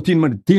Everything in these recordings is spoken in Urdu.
3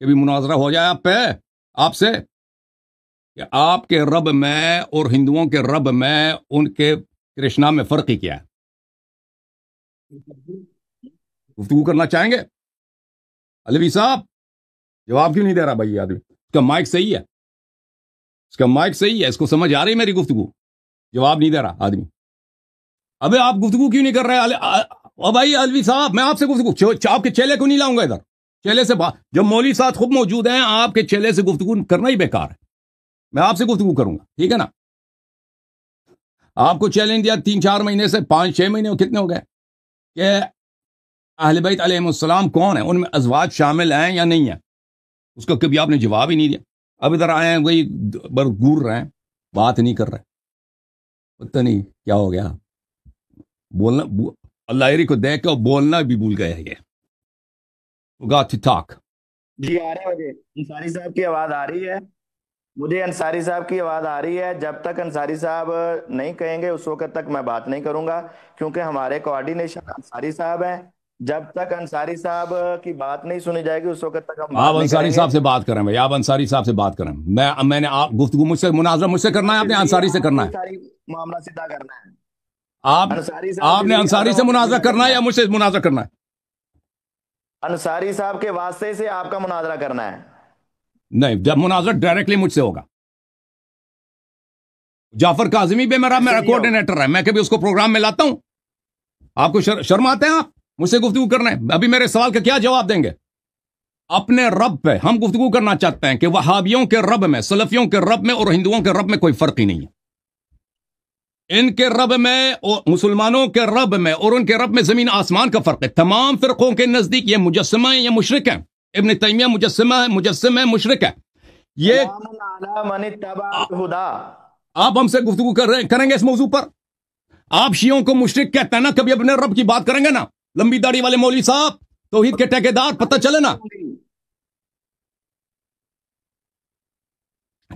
کہ بھی مناظرہ ہو جائے آپ سے کہ آپ کے رب میں اور ہندوؤں کے رب میں ان کے کرشنا میں فرق ہی کیا ہے؟ گفتگو کرنا چاہیں گے؟ علوی صاحب جواب کیوں نہیں دے رہا بھائی آدمی؟ اس کا مائک صحیح ہے، اس کا مائک صحیح ہے، اس کو سمجھ آ رہی ہے میری گفتگو؟ جواب نہیں دے رہا آدمی۔ ابے آپ گفتگو کیوں نہیں کر رہے بھائی علوی صاحب؟ میں آپ سے گفتگو، آپ کے چیلے کو نہیں لاؤں گا ادھر، چیلے سے جب مولوی صاحب خود موجود ہیں، آپ کے چیلے سے گفتگو کرنا ہی بیکار ہے۔ میں آپ سے گفتگو کروں گا، ٹھیک ہے نا؟ آپ کو چیلنج دیا 3-4 مہینے سے، 5-6 مہینے کتنے ہو گئے کہ اہل بیت علیہ السلام کون ہیں، ان میں ازواج شامل ہیں یا نہیں ہیں؟ اس کا کبھی آپ نے جواب ہی نہیں دیا۔ اب ادھر آئے ہیں وہی گور رہے ہیں، بات نہیں کر رہے، پتہ نہیں کیا ہو گیا۔ بولنا اللہ عری کو دیکھ کے بولنا بھی بھول گئے یہ گاٹ ٹو ٹاک۔ جی آ رہے مجھے انصاری صاحب کی آواز آ رہی ہے، مجھے انصاری صاحب کی آواز آ رہی ہے۔ جب تک انصاری صاحب نہیں کہیں گے اس وقت تک میں بات نہیں کروں گا، کیونکہ ہمارے کوآرڈینیشن انصاری صاحب ہیں۔ جب تک انصاری صاحب کی بات نہیں سنی جائے گی اس وقت تک ہم بات آپ نہیں انصاری کریں گے۔ صاحب سے بات کریں بھائی، آپ انصاری صاحب سے بات کریں۔ میں نے آپ گفتگو مجھ سے مناظرہ مجھ سے کرنا ہے، آپ نے انصاری سے کرنا ہے۔ ساری معاملہ سیدھا کرنا ہے۔ آپ نے انصاری سے مناظرہ کرنا ہے یا مجھ سے مناظرہ کرنا ہے؟ انصاری صاحب کے واسطے سے آپ کا مناظرہ کرنا ہے۔ نہیں، جب مناظرہ ڈائریکٹلی مجھ سے ہوگا۔ جعفر کاظمی بھی میرا کوآرڈینیٹر ہے، میں کبھی اس کو پروگرام میں لاتا ہوں؟ آپ کو شرم آتے ہیں آپ مجھ سے گفتگو کرنا ہے؟ ابھی میرے سوال کا کیا جواب دیں گے؟ اپنے رب پہ ہم گفتگو کرنا چاہتے ہیں کہ وہابیوں کے رب میں، سلفیوں کے رب میں اور ہندوؤں کے رب میں کوئی فرق ہی نہیں ہے۔ ان کے رب میں اور مسلمانوں کے رب میں اور ان کے رب میں زمین آسمان کا فرق ہے۔ تمام فرقوں کے نزدیک یہ مجسمہ ہیں، یہ مشرک ہیں۔ ابن تیمیہ مجسم ہے، مشرک ہے۔ یہ آپ ہم سے گفتگو کریں گے اس موضوع پر؟ آپ شیعوں کو مشرک کہتے ہیں نا، کبھی اپنے رب کی بات کریں گے نا؟ لمبی داڑھی والے مولوی صاحب، توحید کے ٹھیکیدار، پتہ چلے نا؟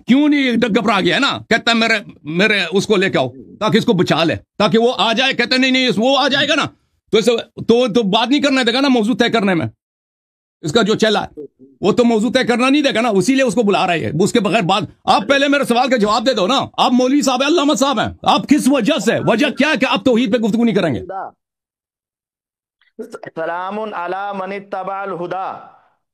کیوں نہیں گھبرا گیا ہے نا؟ کہتا ہے میرے اس کو لے کے آؤ تاکہ اس کو بچا لے، تاکہ وہ آ جائے۔ کہتا ہے نہیں وہ آ جائے گا نا تو بات نہیں کرنے دے گا نا موضوع طے کرنے میں۔ اس کا جو چلا ہے وہ تو موضوع طے کرنا نہیں دے گا نا، اسی لیے اس کو بلا رہے ہیں۔ اس کے بغیر بات، آپ پہلے میرے سوال کا جواب دے دو نا۔ آپ مولوی صاحب ہیں، علامہ صاحب ہیں، آپ کس وجہ سے، وجہ کیا ہے کہ آپ توحید پہ گفتگو نہیں کریں گے؟ سلام علی من اتبع الہدا،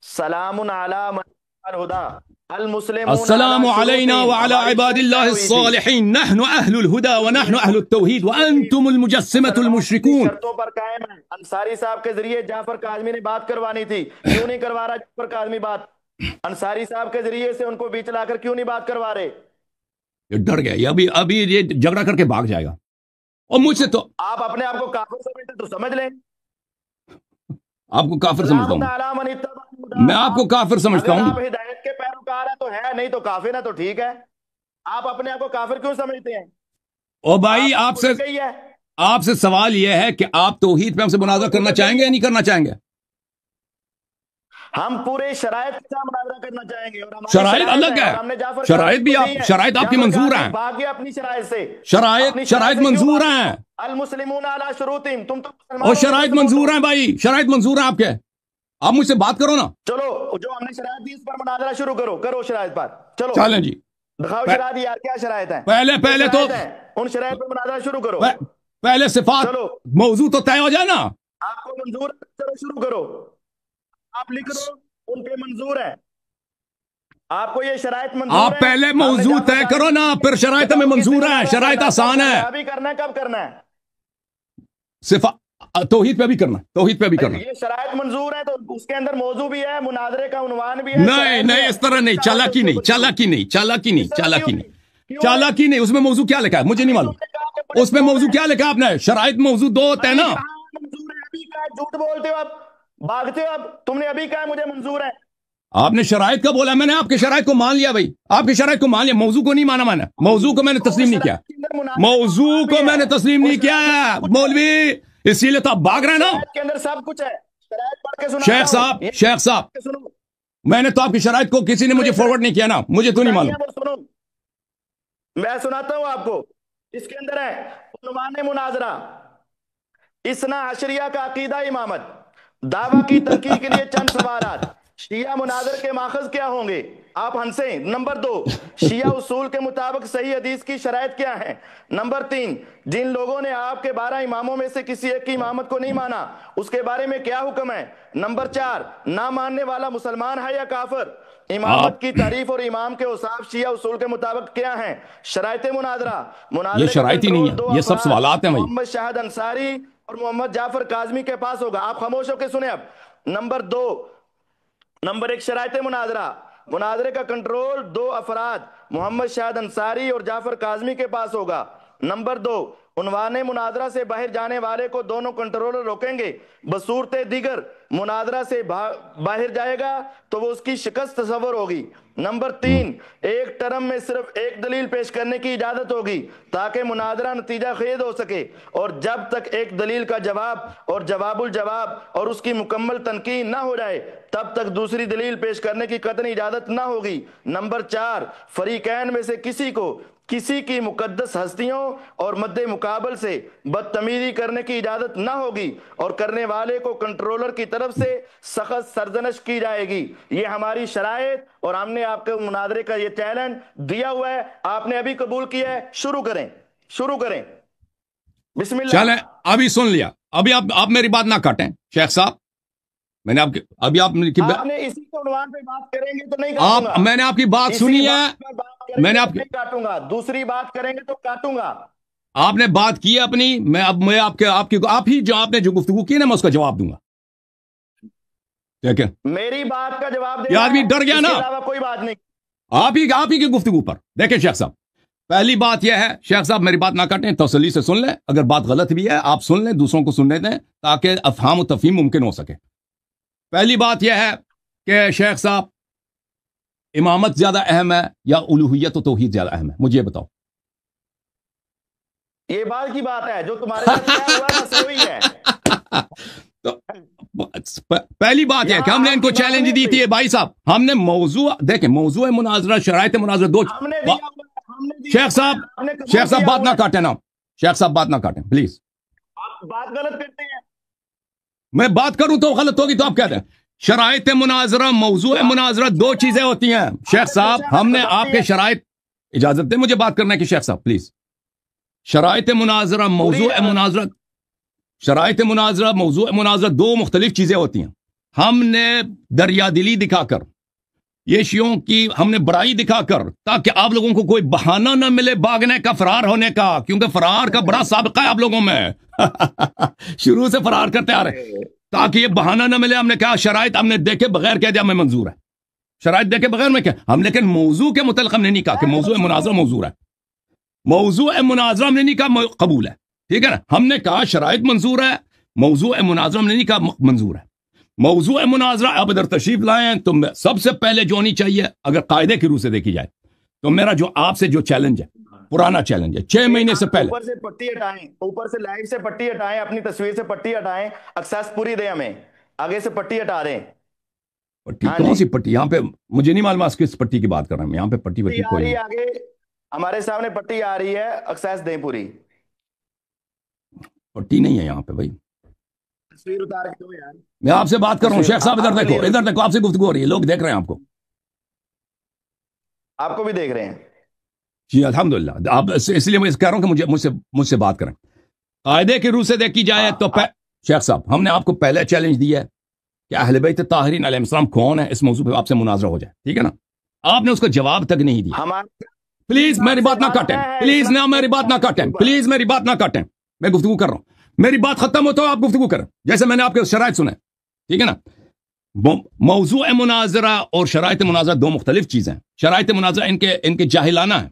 سلام علی من اتبع الہدا، المسلمون السلام علینا وعلى عباد اللہ الصالحین، نحن اہل الہدا ونحن اہل التوحید وانتم المجسمۃ المشرکون۔ شرطوں پر قائم ہیں۔ انصاری صاحب کے ذریعے جعفر کاظمی نے بات کروانی تھی، کیوں نہیں کروا رہا جعفر کاظمی بات؟ انصاری صاحب کے ذریعے سے ان کو بیچ لا کر کیوں نہیں بات کروا رہے؟ یہ ڈر گیا، ابھی یہ جھگڑا کر کے بھاگ جائے گا۔ اور مجھ سے تو آپ اپنے آپ کو کافر سمجھتے تو سمجھ لیں۔ آپ کو کافر سمجھتا ہوں، میں آپ کو کافر سمجھتا ہوں۔ اگر آپ ہدایت کے پیروکار ہیں تو ہے، نہیں تو کافر ہے تو ٹھیک ہے۔ آپ اپنے آپ کو کافر کیوں سمجھتے ہیں؟ او بھائی، آپ سے سوال یہ ہے کہ آپ توحید پہ ہم سے مناظرہ کرنا چاہیں گے یا نہیں کرنا چاہیں گے؟ ہم پورے شرائط کے ساتھ مناظرہ کرنا چاہیں گے، اور شرائط الگ ہے، شرائط بھی شرائط آپ کی منظور ہیں، باقی اپنی شرائط سے شرائط منظور ہیں، المسلمون علی شروطہم، تم تو اور شرائط منظور ہیں بھائی، شرائط منظور ہیں آپ کے۔ آپ مجھ سے بات کرو نا۔ چلو جو ہم نے شرائط دی اس پر مناظرہ شروع کرو شرائط پر، چلو چلیں جی، دکھاؤ شرائط یار، کیا شرائط ہیں؟ پہلے تو ان شرائط پر مناظرہ شروع کرو۔ پہلے صفات موضوع تو طے ہو جائے نا۔ آپ کو منظور، چلو شروع کرو، آپ لکھ دو ان پہ منظور ہے، آپ کو یہ شرائط منظور ہے۔ آپ پہلے موضوع طے کرو نا، پھر شرائط میں منظور ہے۔ شرائط آسان ہے، ابھی کرنا ہے، کب کرنا ہے؟ توحید پہ بھی کرنا، توحید پہ بھی کرنا۔ یہ شرائط منظور ہے تو اس کے اندر موضوع بھی ہے، مناظرے کا عنوان بھی ہے۔ نہیں اس طرح نہیں، چالاکی نہیں، اس میں موضوع کیا لکھا ہے مجھے نہیں معلوم۔ اس میں موضوع کیا لکھا ہے آپ نے؟ شرائط موضوع دو ہوتے ہیں نا۔ منظور ہے، ابھی کہا، جھوٹ بولتے ہو، اب بھاگتے ہو، اب تم نے ابھی کہا مجھے منظور ہے۔ آپ نے شرائط کا بولا، میں نے آپ کی شرائط کو مان لیا بھائی، آپ کی شرائط کو مان لیا، موضوع کو نہیں مانا میں نے، موضوع کو میں نے تسلیم نہیں کیا، موضوع کو میں نے تسلیم نہیں کیا مولوی، اسی لیے تو آپ بھاگ رہے ہیں نا۔ کے اندر سب کچھ ہے، شرائط پڑھ کے سناتا ہوں۔ شیخ صاحب، میں نے تو آپ کی شرائط کو کسی نے مجھے فارورڈ نہیں کیا نا، مجھے تو نہیں معلوم۔ میں سناتا ہوں آپ کو، اس کے اندر ہے عنوان مناظرہ، اثنا عشریہ کا عقیدہ امامت، دعویٰ کی تنقیح کے لیے چند سوالات، شیعہ مناظر کے ماخذ کیا ہوں گے؟ آپ ہنسیں۔ نمبر 2، شیعہ اصول کے مطابق صحیح حدیث کی شرائط کیا ہیں؟ نمبر 3، جن لوگوں نے آپ کے 12 اماموں میں سے کسی ایک کی امامت کو نہیں مانا اس کے بارے میں کیا حکم ہے؟ نمبر 4، نہ ماننے والا مسلمان ہے یا کافر؟ امامت کی تعریف اور امام کے اوصاف شیعہ اصول کے مطابق کیا ہیں؟ شرائط مناظرہ، یہ شرائط ہی نہیں ہے، یہ سب سوالات ہیں بھائی۔ محمد شاہد انصاری اور محمد جعفر کاظمی کے پاس ہوگا۔ آپ خاموش ہو کے سنیں اب۔ نمبر 2، نمبر 1 شرائط مناظرہ، مناظرے کا کنٹرول 2 افراد محمد شاہد انصاری اور جعفر کاظمی کے پاس ہوگا۔ نمبر 2، عنوان مناظرہ سے باہر جانے والے کو دونوں کنٹرولر روکیں گے، بصورت دیگر مناظرہ سے باہر جائے گا تو وہ اس کی شکست تصور ہوگی۔ نمبر 3، ایک ٹرم میں صرف ایک دلیل پیش کرنے کی اجازت ہوگی تاکہ مناظرہ نتیجہ خیز ہو سکے، اور جب تک ایک دلیل کا جواب اور جواب الجواب اور اس کی مکمل تنقید نہ ہو جائے تب تک دوسری دلیل پیش کرنے کی قطعی اجازت نہ ہوگی۔ نمبر 4، فریقین میں سے کسی کی مقدس ہستیوں اور مد مقابل سے بدتمیزی کرنے کی اجازت نہ ہوگی، اور کرنے والے کو کنٹرولر کی طرف سے سخت سرزنش کی جائے گی۔ یہ ہماری شرائط، اور ہم نے آپ کے مناظرے کا یہ چیلنج دیا ہوا ہے، آپ نے ابھی قبول کیا ہے۔ شروع کریں بسم اللہ۔ چلیں ابھی سن لیا، ابھی آپ میری بات نہ کاٹیں شیخ صاحب، میں نے آپ کی آپ نے اسی کے عنوان پہ بات کریں گے تو نہیں کاٹوں گا۔ میں نے آپ کی بات سنی ہے، میں نے آپ کی کاٹوں گا، دوسری بات کریں گے تو کاٹوں گا۔ آپ نے بات کی ہے اپنی، میں آپ ہی جو آپ نے جو گفتگو کی نا میں اس کا جواب دوں گا، ٹھیک ہے؟ میری بات کا جواب یہ آدمی ڈر گیا نا، اس کے علاوہ کوئی بات نہیں۔ آپ ہی کی گفتگو پر دیکھیں شیخ صاحب، پہلی بات یہ ہے شیخ صاحب میری بات نہ کاٹیں، تسلی سے سن لیں، اگر بات غلط بھی ہے آپ سن لیں، دوسروں کو سننے دیں تاکہ افہام و تفہیم ممکن ہو سکے۔ پہلی بات یہ ہے کہ شیخ صاحب امامت زیادہ اہم ہے یا الوہیت و توحید زیادہ اہم ہے؟ مجھے یہ بتاؤ۔ یہ بات کی بات ہے، جو تمہارے ساتھ کیا ہوا بس وہی ہے۔ تو پہلی بات یہ کہ ہم نے ان کو چیلنج دی تھی بھائی صاحب، ہم نے موضوع مناظرہ، شرائط مناظرہ دو۔ شیخ صاحب بات نہ کاٹیں نا، شیخ صاحب بات نہ کاٹیں پلیز۔ آپ بات غلط کرتے ہیں۔ میں بات کروں تو غلط ہوگی تو آپ کہتے ہیں شرائط مناظرہ، موضوع مناظرہ دو چیزیں ہوتی ہیں شیخ صاحب۔ ہم نے آپ کے شرائط، اجازت دیں مجھے بات کرنا ہے کہ شیخ صاحب پلیز، شرائط مناظرہ، موضوع مناظرہ، شرائط مناظرہ، موضوع مناظرہ دو مختلف چیزیں ہوتی ہیں۔ ہم نے دریا دلی دکھا کر، یہ شیعوں کی ہم نے بڑائی دکھا کر، تاکہ آپ لوگوں کو کوئی بہانہ نہ ملے بھاگنے کا، فرار ہونے کا، کیونکہ فرار کا بڑا سابقہ ہے آپ لوگوں میں شروع سے فرار کرتے آ رہے، تاکہ یہ بہانہ نہ ملے۔ ہم نے کہا شرائط ہم نے دیکھے بغیر کہہ دیا ہمیں منظور ہے، شرائط دیکھے بغیر میں کیا ہم، لیکن موضوع کے متعلق ہم نے نہیں کہا کہ موضوع مناظرہ موضوع ہے، موضوع مناظرہ ہم نے نہیں کہا قبول ہے، ٹھیک ہے نا؟ ہم نے کہا شرائط منظور ہے، موضوع مناظرہ ہم نے نہیں کہا منظور ہے۔ موضوع مناظرہ اب ادھر تشریف لائیں تو سب سے پہلے جو ہونی چاہیے، اگر قاعدے کی روح سے دیکھی جائے تو میرا جو آپ سے جو چیلنج ہے، پرانا چیلنج ہے 6 مہینے سے پہلے، اوپر سے پٹی ہٹائیں، اوپر سے لائیو سے پٹی ہٹائیں، اپنی تصویر سے پٹی ہٹائیں، ایکسیس پوری دیں ہمیں، آگے سے پٹی ہٹا دیں۔ پٹی کون سی پٹی؟ یہاں پہ مجھے نہیں معلوم کس پٹی کی بات کر رہے ہیں، یہاں پہ پٹی وٹی کوئی نہیں، آگے ہمارے سامنے پٹی آ رہی ہے، ایکسیس دیں پوری۔ پٹی نہیں ہے یہاں پہ بھائی، تصویر اتار کے دو یار۔ میں آپ سے بات کر رہا ہوں شیخ صاحب، ادھر دیکھو، ادھر دیکھو، آپ سے گفتگو ہو رہی ہے، لوگ دیکھ رہے ہیں آپ کو بھی دیکھ رہے ہیں جی الحمدللہ۔ آپ اس لیے میں کہہ رہا ہوں کہ مجھ سے بات کریں، قاعدے کی روح سے دیکھی جائے تو شیخ صاحب ہم نے آپ کو پہلے چیلنج دیا ہے کہ اہل بیت طاہرین علیہ السلام کون ہے، اس موضوع پہ آپ سے مناظرہ ہو جائے، ٹھیک ہے نا؟ آپ نے اس کو جواب تک نہیں دیا۔ پلیز میری بات نہ کاٹیں، پلیز نہ میری بات نہ کاٹیں، پلیز میری بات نہ کاٹیں، میں گفتگو کر رہا ہوں، میری بات ختم ہو تو آپ گفتگو کریں، جیسے میں نے آپ کے شرائط سنے، ٹھیک ہے نا؟ موضوع مناظرہ اور شرائط مناظرہ دو مختلف چیزیں ہیں۔ شرائط مناظرہ ان کے جاہلانہ ہیں،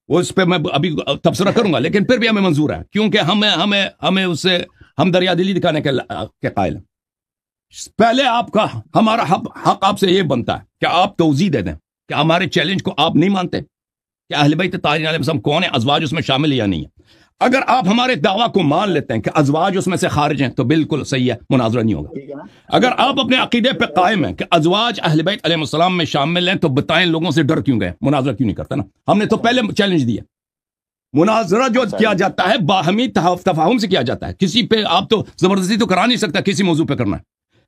وہ اس پہ میں ابھی تبصرہ کروں گا، لیکن پھر بھی ہمیں منظور ہے، کیونکہ ہمیں اس سے ہم دریا دلی دکھانے کے قائل ہیں۔ پہلے آپ کا ہمارا حق آپ سے یہ بنتا ہے کہ آپ توضیح دے دیں کہ ہمارے چیلنج کو آپ نہیں مانتے کہ اہل بیت طاہرین علیہ السلام کون ہے، ازواج اس میں شامل یا نہیں ہے۔ اگر آپ ہمارے دعویٰ کو مان لیتے ہیں کہ ازواج اس میں سے خارج ہیں تو بالکل صحیح ہے، مناظرہ نہیں ہوگا۔ اگر آپ اپنے عقیدے پہ قائم ہیں کہ ازواج اہل بیت علیہ السلام میں شامل ہیں تو بتائیں لوگوں سے ڈر کیوں گئے، مناظرہ کیوں نہیں کرتا نا؟ ہم نے تو پہلے چیلنج دیا، مناظرہ جو کیا جاتا ہے باہمی تفاہم سے کیا جاتا ہے، کسی پہ آپ تو زبردستی تو کرا نہیں سکتا، کسی موضوع پہ کرنا ہے۔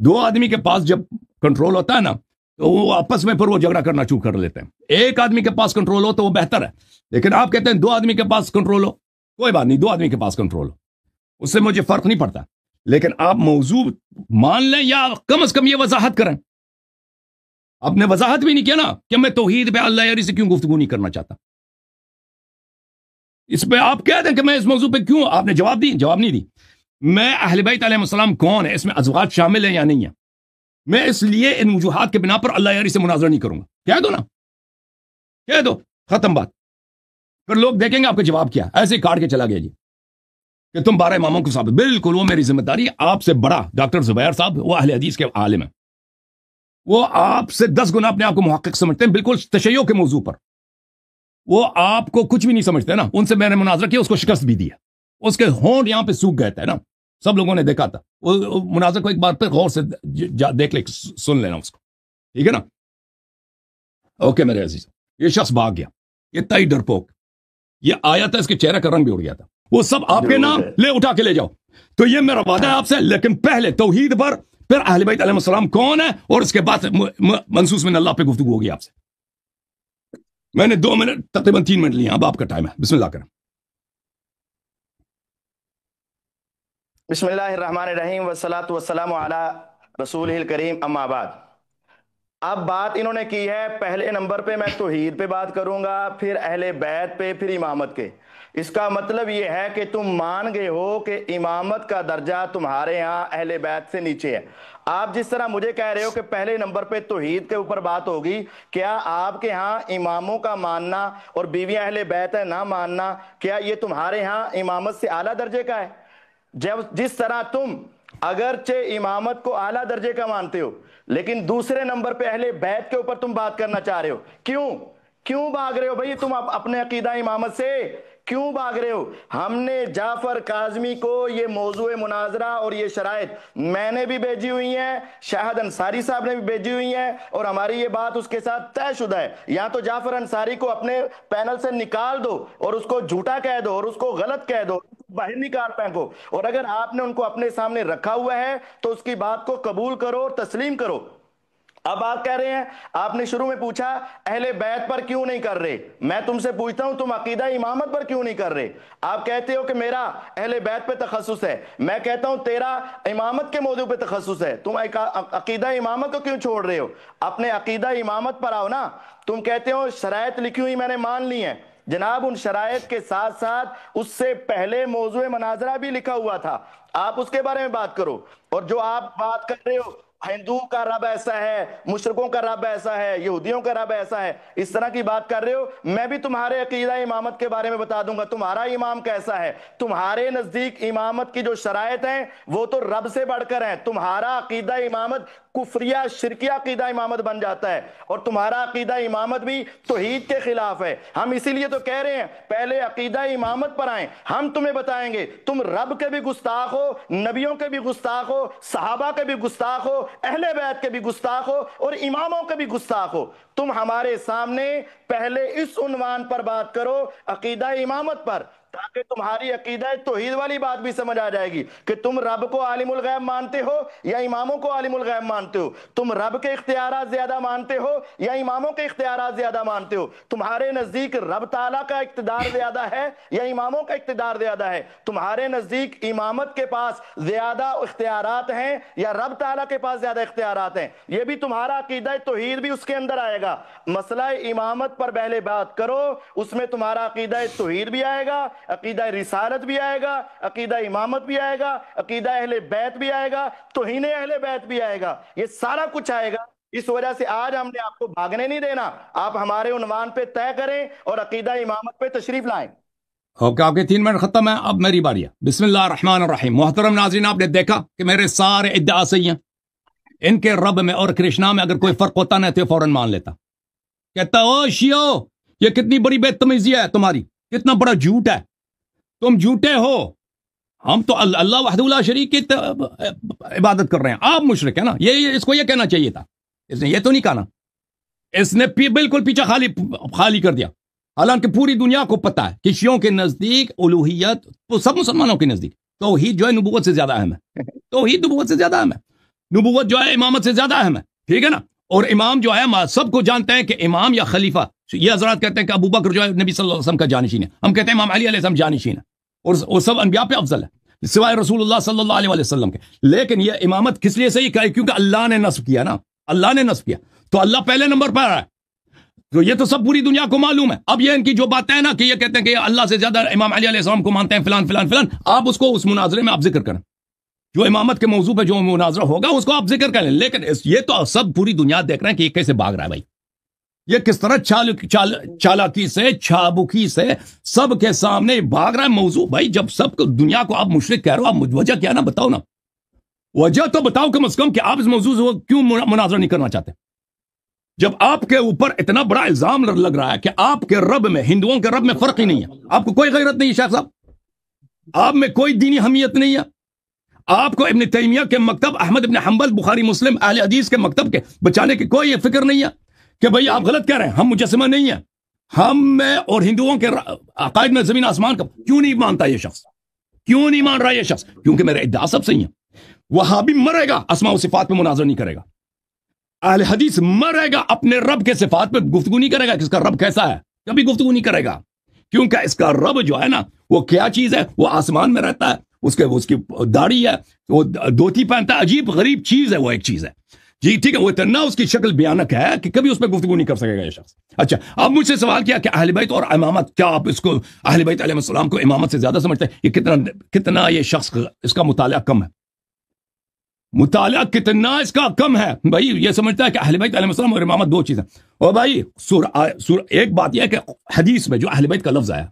دو آدمی کے پاس جب کنٹرول ہوتا ہے نا تو وہ آپس میں پھر وہ جھگڑا کرنا شروع کر لیتے ہیں. ایک آدمی کے پاس کنٹرول ہو تو وہ بہتر ہے, لیکن آپ کہتے ہیں دو آدمی کے پاس کنٹرول ہو, کوئی بات نہیں, دو آدمی کے پاس کنٹرول ہو, اس سے مجھے فرق نہیں پڑتا, لیکن آپ موضوع مان لیں یا کم از کم یہ وضاحت کریں. آپ نے وضاحت بھی نہیں کیا نا کہ میں توحید پہ اللہ یاری سے کیوں گفتگو نہیں کرنا چاہتا. اس پہ آپ کہہ دیں کہ میں اس موضوع پہ کیوں, آپ نے جواب نہیں دی. میں اہل بیت علیہ السلام کون ہے, اس میں ازواج شامل ہیں یا نہیں ہیں, میں اس لیے ان وجوہات کے بنا پر اللہ یاری سے مناظرہ نہیں کروں گا. کہہ دو نا, کہہ دو, ختم بات. پھر لوگ دیکھیں گے آپ کا جواب کیا, ایسے ہی کاٹ کے چلا گیا جی کہ تم 12 اماموں کو ثابت. بالکل وہ میری ذمہ داری ہے. آپ سے بڑا ڈاکٹر زبیر صاحب وہ اہل حدیث کے عالم ہیں, وہ آپ سے 10 گنا اپنے آپ کو محقق سمجھتے ہیں, بالکل تشیع کے موضوع پر. وہ آپ کو کچھ بھی نہیں سمجھتے نا. ان سے میں نے مناظرہ کیا, اس کو شکست بھی دیا, اس کے ہونٹ یہاں پہ سوکھ گئے تھے نا, سب لوگوں نے دیکھا تھا. وہ مناظر کو ایک بار پہ غور سے دیکھ لے, سن لینا اس کو, ٹھیک ہے نا. اوکے میرے عزیز, یہ شخص بھاگ گیا, یہ تائی ڈرپوک, یہ آیا تھا, اس کے چہرے کا رنگ بھی اڑ گیا تھا. وہ سب آپ کے نام لے اٹھا کے لے جاؤ. تو یہ میرا وعدہ ہے آپ سے, لیکن پہلے توحید پر, پھر اہل بیت علیہ السلام کون ہے, اور اس کے بعد منصوص من اللہ پہ گفتگو ہوگی آپ سے. میں نے 2 منٹ تقریباً 3 منٹ لیے, اب آپ کا ٹائم ہے, بسم اللہ کریں. بسم اللہ الرحمن الرحیم والصلاۃ والسلام علی رسول الکریم, اما بعد. اب بات انہوں نے کی ہے, پہلے نمبر پہ میں توحید پہ بات کروں گا, پھر اہل بیت پہ, پھر امامت کے. اس کا مطلب یہ ہے کہ تم مان گئے ہو کہ امامت کا درجہ تمہارے ہاں اہل بیت سے نیچے ہے. آپ جس طرح مجھے کہہ رہے ہو کہ پہلے نمبر پہ توحید کے اوپر بات ہوگی, کیا آپ کے ہاں اماموں کا ماننا اور بیویاں اہل بیت ہے نہ ماننا, کیا یہ تمہارے ہاں امامت سے اعلیٰ درجے کا ہے؟ جس طرح تم اگرچہ امامت کو اعلیٰ درجے کا مانتے ہو, لیکن دوسرے نمبر پہ اہل بیت کے اوپر تم بات کرنا چاہ رہے ہو. کیوں بھاگ رہے ہو بھائی تم اپنے عقیدہ امامت سے؟ کیوں بھاگ رہے ہو؟ ہم نے جعفر کاظمی کو یہ موضوع مناظرہ اور یہ شرائط میں نے بھی بھیجی ہوئی ہیں, شاہد انصاری صاحب نے بھی بھیجی ہوئی ہیں, اور ہماری یہ بات اس کے ساتھ طے شدہ ہے. یا تو جعفر انصاری کو اپنے پینل سے نکال دو اور اس کو جھوٹا کہہ دو اور اس کو غلط کہہ دو, باہر نکال پھینکو, اور اگر آپ نے ان کو اپنے سامنے رکھا ہوا ہے تو اس کی بات کو قبول کرو اور تسلیم کرو. اب آپ کہہ رہے ہیں, آپ نے شروع میں پوچھا اہل بیت پر کیوں نہیں کر رہے, میں تم سے پوچھتا ہوں تم عقیدہ امامت پر کیوں نہیں کر رہے؟ آپ کہتے ہو کہ میرا اہل بیت پہ تخصص ہے, میں کہتا ہوں تیرا امامت کے موضوع پہ تخصص ہے, تم عقیدہ امامت کو کیوں چھوڑ رہے ہو؟ اپنے عقیدہ امامت پر آؤ نا. تم کہتے ہو شرائط لکھی ہوئی میں نے مان لی ہیں, جناب ان شرائط کے ساتھ ساتھ اس سے پہلے موضوع مناظرہ بھی لکھا ہوا تھا, آپ اس کے بارے میں بات کرو. اور جو آپ بات کر رہے ہو ہندو کا رب ایسا ہے, مشرکوں کا رب ایسا ہے, یہودیوں کا رب ایسا ہے, اس طرح کی بات کر رہے ہو, میں بھی تمہارے عقیدہ امامت کے بارے میں بتا دوں گا تمہارا امام کیسا ہے. تمہارے نزدیک امامت کی جو شرائط ہیں وہ تو رب سے بڑھ کر ہیں. تمہارا عقیدہ امامت کفریہ شرکیہ عقیدہ امامت بن جاتا ہے, اور تمہارا عقیدہ امامت بھی توحید کے خلاف ہے. ہم اسی لیے تو کہہ رہے ہیں پہلے عقیدہ امامت پر آئیں, ہم تمہیں بتائیں گے. تم رب کے بھی گستاخ ہو, نبیوں کے بھی گستاخ ہو, صحابہ کے بھی گستاخ ہو, اہل بیت کے بھی گستاخ ہو, اور اماموں کے بھی گستاخ ہو. تم ہمارے سامنے پہلے اس عنوان پر بات کرو, عقیدہ امامت پر, تاکہ تمہاری عقیدہ توحید والی بات بھی سمجھ آ جائے گی کہ تم رب کو عالم الغیب مانتے ہو یا اماموں کو عالم الغیب مانتے ہو. تم رب کے اختیارات زیادہ مانتے ہو یا اماموں کے اختیارات زیادہ مانتے ہو. تمہارے نزدیک رب تعالیٰ کا اقتدار زیادہ ہے یا اماموں کا اقتدار زیادہ ہے. تمہارے نزدیک امامت کے پاس زیادہ اختیارات ہیں یا رب تعالیٰ کے پاس زیادہ اختیارات ہیں. یہ بھی تمہارا عقیدہ توحید بھی اس کے اندر آئے گا. مسئلہ امامت پر پہلے بات کرو, اس میں تمہارا عقیدہ توحید بھی آئے گا, عقیدہ رسالت بھی آئے گا, عقیدہ امامت بھی آئے گا, عقیدہ اہل بیت بھی آئے گا, توہین اہل بیت بھی آئے گا, یہ سارا کچھ آئے گا. اس وجہ سے آج ہم نے آپ کو بھاگنے نہیں دینا, آپ ہمارے عنوان پہ طے کریں اور عقیدہ امامت پہ تشریف لائیں. اوکے آپ کے 3 منٹ ختم ہے, اب میری باری ہے. بسم اللہ الرحمن الرحیم. محترم ناظرین, آپ نے دیکھا کہ میرے سارے ادعا صحیح ہیں. ان کے رب میں اور کرشنا میں اگر کوئی فرق ہوتا نہ تو فوراً مان لیتا. کہتا او شیو یہ کتنی بڑی بدتمیزی ہے تمہاری, کتنا بڑا جھوٹ ہے, تم جھوٹے ہو, ہم تو اللہ وحدہ لا شریک کی عبادت کر رہے ہیں, آپ مشرک ہیں نا. یہ اس کو یہ کہنا چاہیے تھا, اس نے یہ تو نہیں کہا نا. اس نے بالکل پیچھے خالی کر دیا. حالانکہ پوری دنیا کو پتا ہے کہ شیعوں کے نزدیک الوہیت, تو سب مسلمانوں کے نزدیک توحید جو ہے نبوت سے زیادہ اہم ہے. توحید نبوت سے زیادہ اہم ہے. نبوت جو ہے امامت سے زیادہ اہم ہے، ٹھیک ہے نا. اور امام جو ہے سب کو جانتے ہیں کہ امام یا خلیفہ، یہ حضرات کہتے ہیں کہ ابو بکر جو ہے نبی صلی اللہ علیہ وسلم کا جانشین ہے، ہم کہتے ہیں امام علی علیہ السلام جانشین ہے، اور سب انبیاء پہ افضل ہے سوائے رسول اللہ صلی اللہ علیہ وسلم کے. لیکن یہ امامت کس لیے صحیح کہ کیونکہ اللہ نے نصب کیا نا، اللہ نے نصب کیا، تو اللہ پہلے نمبر پر ہے. تو یہ تو سب پوری دنیا کو معلوم ہے. اب یہ ان کی جو باتیں ہیں نا کہ یہ کہتے ہیں کہ اللہ سے زیادہ امام علی علیہ السلام کو مانتے ہیں فلان فلان فلان، آپ اس کو اس مناظرے میں آپ ذکر کریں، جو امامت کے موضوع پہ جو مناظرہ ہوگا اس کو آپ ذکر کریں. لیکن یہ تو سب پوری دنیا دیکھ رہے ہیں کہ یہ کیسے بھاگ رہا ہے بھائی، یہ کس طرح چالاکی سے چھابکی سے سب کے سامنے بھاگ رہا ہے موضوع. بھائی جب سب دنیا کو آپ مشرک کہہ رہے ہو، آپ وجہ کیا نا بتاؤ نا، وجہ تو بتاؤ کم از کم کہ آپ اس موضوع سے کیوں مناظرہ نہیں کرنا چاہتے. جب آپ کے اوپر اتنا بڑا الزام لگ رہا ہے کہ آپ کے رب میں، ہندوؤں کے رب میں فرق ہی نہیں ہے، آپ کو کوئی غیرت نہیں ہے شیخ صاحب، آپ میں کوئی دینی حمیت نہیں ہے، آپ کو ابن تیمیہ کے مکتب، احمد ابن حنبل، بخاری مسلم، اہل حدیث کے مکتب کے بچانے کی کوئی فکر نہیں ہے کہ بھئی آپ غلط کہہ رہے ہیں، ہم مجسمہ نہیں ہیں، ہم میں اور ہندوؤں کے عقائد میں زمین آسمان کا. کیوں نہیں مانتا یہ شخص، کیوں نہیں مان رہا یہ شخص؟ کیونکہ میرے ادعا سب صحیح ہیں. وہابی مرے گا اسماء و صفات پہ مناظر نہیں کرے گا، اہل حدیث مرے گا اپنے رب کے صفات پہ گفتگو نہیں کرے گا کہ اس کا رب کیسا ہے، کبھی گفتگو نہیں کرے گا. کیونکہ اس کا رب جو ہے نا وہ کیا چیز ہے، وہ آسمان میں رہتا ہے، اس کی داڑھی ہے، وہ دھوتی پہنتا ہے، عجیب غریب چیز ہے، وہ ایک چیز ہے جی، ٹھیک ہے. وہ اتنا اس کی شکل بیانک ہے کہ کبھی اس پہ گفتگو نہیں کر سکے گا یہ شخص. اچھا، اب مجھ سے سوال کیا کہ اہل بیت اور امامت، کیا آپ اس کو اہل بیت علیہ السلام کو امامت سے زیادہ سمجھتے ہیں؟ یہ کتنا یہ شخص اس کا مطالعہ کم ہے، مطالعہ کتنا اس کا کم ہے. بھائی یہ سمجھتا ہے کہ اہل بیت علیہ السلام اور امامت دو چیزیں. اور بھائی ایک بات یہ ہے کہ حدیث میں جو اہل بیت کا لفظ آیا،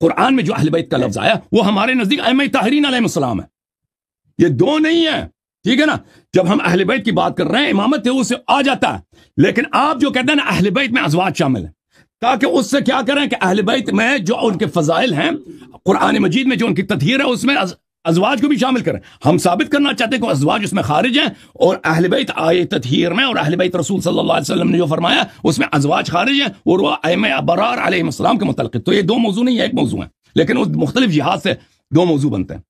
قرآن میں جو اہل بیت کا لفظ آیا، وہ ہمارے نزدیک ائمہ طاہرین علیہ السلام ہے، یہ دو نہیں ہے، ٹھیک ہے نا. جب ہم اہل بیت کی بات کر رہے ہیں امامت سے اسے آ جاتا ہے، لیکن آپ جو کہتے ہیں نا اہل بیت میں ازواج شامل ہیں، تاکہ اس سے کیا کریں کہ اہل بیت میں جو ان کے فضائل ہیں، قرآن مجید میں جو ان کی تطہیر ہے، اس میں ازواج کو بھی شامل کریں. ہم ثابت کرنا چاہتے ہیں کہ ازواج اس میں خارج ہیں، اور اہل بیت آئے تطہیر میں، اور اہل بیت رسول صلی اللہ علیہ وسلم نے جو فرمایا اس میں ازواج خارج ہیں، اور وہ ائمہ ابرار علیہ السلام کے متعلق. تو یہ دو موضوع نہیں ہے، ایک موضوع ہے، لیکن اس مختلف جہات سے دو موضوع بنتے ہیں.